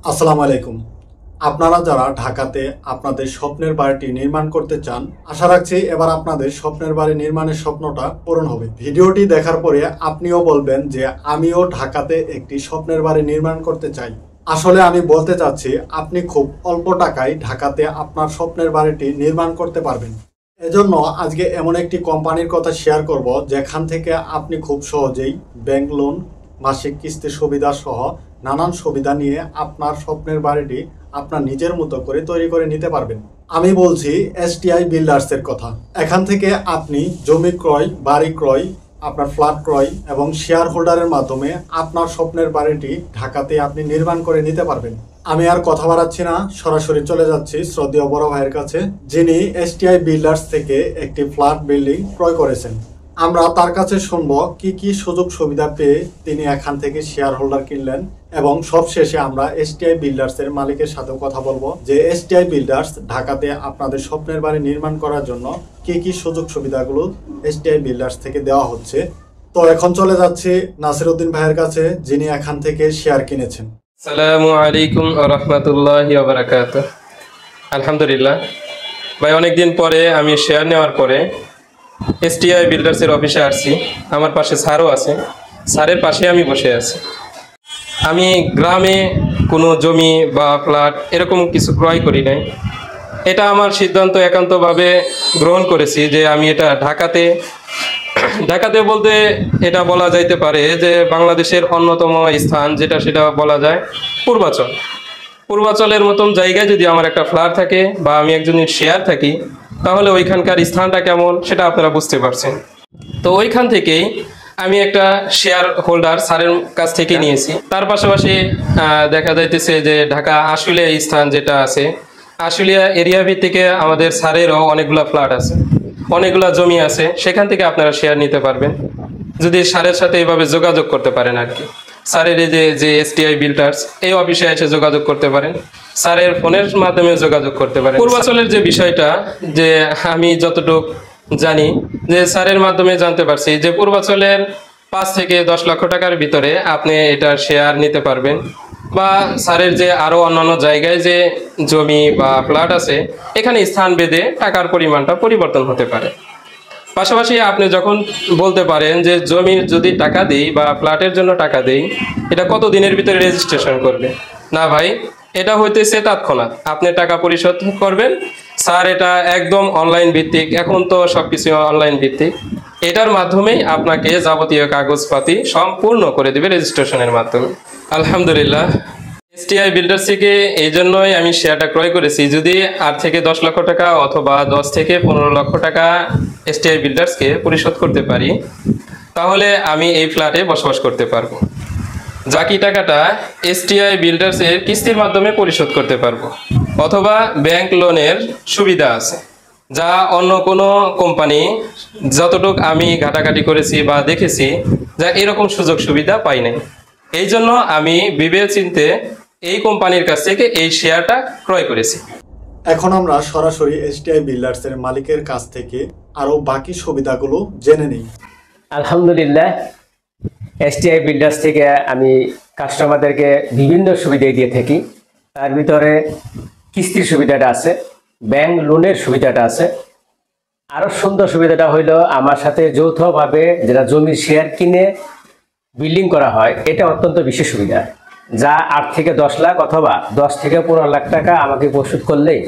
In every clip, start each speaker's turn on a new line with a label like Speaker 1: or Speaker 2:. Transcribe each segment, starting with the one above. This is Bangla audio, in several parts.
Speaker 1: আসসালামু আলাইকুম। আপনারা যারা ঢাকাতে আপনাদের স্বপ্নের বাড়িটি নির্মাণ করতে চান, আশা রাখছি এবার আপনাদের স্বপ্নের বাড়ি নির্মাণের স্বপ্নটা পূরণ হবে। ভিডিওটি দেখার পরে আপনিও বলবেন যে আমিও ঢাকাতে একটি স্বপ্নের বাড়ি নির্মাণ করতে চাই। আসলে আমি বলতে চাচ্ছি আপনি খুব অল্প টাকায় ঢাকাতে আপনার স্বপ্নের বাড়িটি নির্মাণ করতে পারবেন। এজন্য আজকে এমন একটি কোম্পানির কথা শেয়ার করব যেখান থেকে আপনি খুব সহজেই ব্যাংক লোন, মাসিক কিস্তির সুবিধা সহ নানান সুবিধা নিয়ে আপনার স্বপ্নের বাড়িটি আপনার নিজের মতো করে তৈরি করে নিতে পারবেন। আমি বলছি এসটিআই বিল্ডার্সের কথা। এখান থেকে আপনি জমি ক্রয়, বাড়ি ক্রয়, আপনার ফ্ল্যাট ক্রয় এবং শেয়ার হোল্ডারের মাধ্যমে আপনার স্বপ্নের বাড়িটি ঢাকাতে আপনি নির্মাণ করে নিতে পারবেন। আমি আর কথা বাড়াচ্ছি না, সরাসরি চলে যাচ্ছি শ্রদ্ধেয় বড় ভাইয়ের কাছে, যিনি এসটিআই বিল্ডার্স থেকে একটি ফ্ল্যাট বিল্ডিং ক্রয় করেছেন। আমরা তার কাছে শুনবো কি কি সুযোগ সুবিধা পেয়ে তিনি এখান থেকে শেয়ার হোল্ডার কিনলেন, এবং সবশেষে আমরা এসটিআই বিল্ডার্স এর মালিকের সাথেও কথা বলবো যে এসটিআই বিল্ডার্স ঢাকাতে আপনাদের স্বপ্নের বাড়ি নির্মাণ করার জন্য কি কি সুযোগ সুবিধাগুলো এসটিআই বিল্ডার্স থেকে দেওয়া হচ্ছে। তো এখন চলে যাচ্ছি নাসিরউদ্দিন ভাইয়ের কাছে, যিনি এখান থেকে শেয়ার কিনেছেন।
Speaker 2: আসসালামু আলাইকুম ওয়া রাহমাতুল্লাহি ওয়া বারাকাতুহু। আলহামদুলিল্লাহ ভাই, অনেকদিন পরে আমি শেয়ার নেওয়ার পরে এসটিআই বিল্ডার্সের অফিসে আসছি। আমার পাশে স্যারও আছে, স্যারের পাশে আমি বসে আছি। আমি গ্রামে কোনো জমি বা ফ্ল্যাট এরকম কিছু ক্রয় করি নাই। এটা আমার সিদ্ধান্ত একান্তভাবে গ্রহণ করেছি যে আমি এটা ঢাকাতে বলতে এটা বলা যাইতে পারে যে বাংলাদেশের অন্যতম স্থান যেটা সেটা বলা যায় পূর্বাচলের মতন জায়গায় যদি আমার একটা ফ্ল্যাট থাকে বা আমি একজনের শেয়ার থাকি, তাহলে ওইখানকার স্থানটা কেমন সেটা আপনারা বুঝতে পারছেন। তো ওইখান থেকেই আমি একটা শেয়ার হোল্ডার স্যারের কাছ থেকে নিয়েছি। তার পাশাপাশি দেখা যাইতেছে যে ঢাকা আশুলিয়া স্থান যেটা আছে, আশুলিয়া এরিয়া ভিত্তিকে আমাদের স্যারেরও অনেকগুলো ফ্ল্যাট আছে, অনেকগুলো জমি আছে, সেখান থেকে আপনারা শেয়ার নিতে পারবেন যদি স্যারের সাথে এভাবে যোগাযোগ করতে পারেন আর কি। স্যারের এই যে এসটিআই বিল্ডার্স এই অফিসে এসে যোগাযোগ করতে পারেন, স্যারের ফোনের মাধ্যমে যোগাযোগ করতে পারেন। পূর্বাচলের যে বিষয়টা, যে আমি যতটুকু জানি যে স্যারের মাধ্যমে জানতে পারছি যে পূর্বাচলের 5 থেকে 10 লক্ষ টাকার ভিতরে আপনি এটা শেয়ার নিতে পারবেন, বা স্যারের যে আরো অন্যান্য জায়গায় যে জমি বা ফ্ল্যাট আছে এখানে স্থান ভেদে টাকার পরিমাণটা পরিবর্তন হতে পারে। পাশাপাশি আপনি যখন বলতে পারেন যে জমির যদি টাকা দেই বা ফ্ল্যাটের জন্য টাকা দেই, এটা কত দিনের ভিতরে রেজিস্ট্রেশন করবে? না ভাই, এটা হইতেছে তৎক্ষণাৎ আপনি টাকা পরিশোধ করবেন। স্যার এটা একদম অনলাইন ভিত্তিক, এখন তো সবকিছু অনলাইন ভিত্তিক, এটার মাধ্যমেই আপনাকে যাবতীয় কাগজপাতি সম্পূর্ণ করে দেবে রেজিস্ট্রেশনের মাধ্যমে। আলহামদুলিল্লাহ, এসটিআই বিল্ডার্স থেকে এই জন্যই আমি শেয়ারটা ক্রয় করেছি। যদি 8 থেকে 10 লক্ষ টাকা অথবা 10 থেকে 15 লক্ষ টাকা এসটিআই বিল্ডার্সকে পরিশোধ করতে পারি, তাহলে আমি এই ফ্ল্যাটে বসবাস করতে পারবো। বাকি টাকাটা এসটিআই বিল্ডার্সের কিস্তির মাধ্যমে পরিশোধ করতে পারবো, অথবা ব্যাংক লোনের সুবিধা আছে, যা অন্য কোনো কোম্পানি যতটুকু আমি ঘাটাঘাটি করেছি বা দেখেছি যা এরকম সুযোগ সুবিধা পাই নাই। এই জন্য আমি চিন্তে এই কোম্পানির কাছ থেকে এই শেয়ারটা ক্রয় করেছি।
Speaker 1: এখন আমরা সরাসরি এসটিআই বিল্ডার্স এর মালিকের কাছ থেকে আরো বাকি সুবিধাগুলো জেনে নিই।
Speaker 3: আলহামদুলিল্লাহ, এসটিআই বিল্ডার্স থেকে আমি কাস্টমারদেরকে বিভিন্ন সুবিধা দিয়ে থাকি। তার ভিতরে কিস্তির সুবিধাটা আছে, ব্যাংক লোনের সুবিধাটা আছে। আরো সুন্দর সুবিধাটা হইল আমার সাথে যৌথভাবে যেটা জমির শেয়ার কিনে বিল্ডিং করা হয়, এটা অত্যন্ত বিশেষ সুবিধা, যা 8 থেকে 10 লাখ অথবা 10 থেকে 15 লাখ টাকা আমাকে পরিশোধ করলেই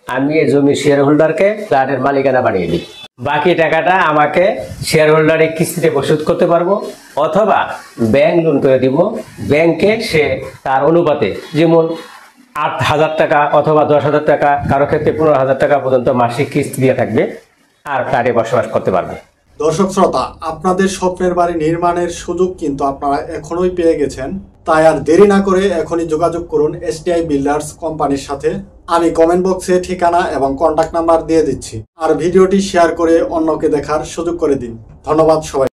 Speaker 3: আমি এই জমির শেয়ার হোল্ডারকে ফ্ল্যাটের মালিকানা বানিয়ে দিই। বাকি টাকাটা আমাকে শেয়ার হোল্ডারে কিস্তিতে পরিশোধ করতে পারবো, অথবা ব্যাংক লোন করে দিব। ব্যাংকে সে তার অনুপাতে, যেমন 8,000 টাকা অথবা 10,000 টাকা, কারো ক্ষেত্রে 15,000 টাকা পর্যন্ত মাসিক কিস্তি দিয়ে থাকবে, আর ফ্ল্যাটে বসবাস করতে পারবে।
Speaker 1: দর্শক শ্রোতা, আপনাদের স্বপ্নের বাড়ি নির্মাণের সুযোগ কিন্তু আপনারা এখনই পেয়ে গেছেন। তাই আর দেরি না করে এখনই যোগাযোগ করুন এসটিআই বিল্ডার্স কোম্পানির সাথে। আমি কমেন্ট বক্সে ঠিকানা এবং কন্টাক্ট নাম্বার দিয়ে দিচ্ছি। আর ভিডিওটি শেয়ার করে অন্যকে দেখার সুযোগ করে দিন। ধন্যবাদ সবাই।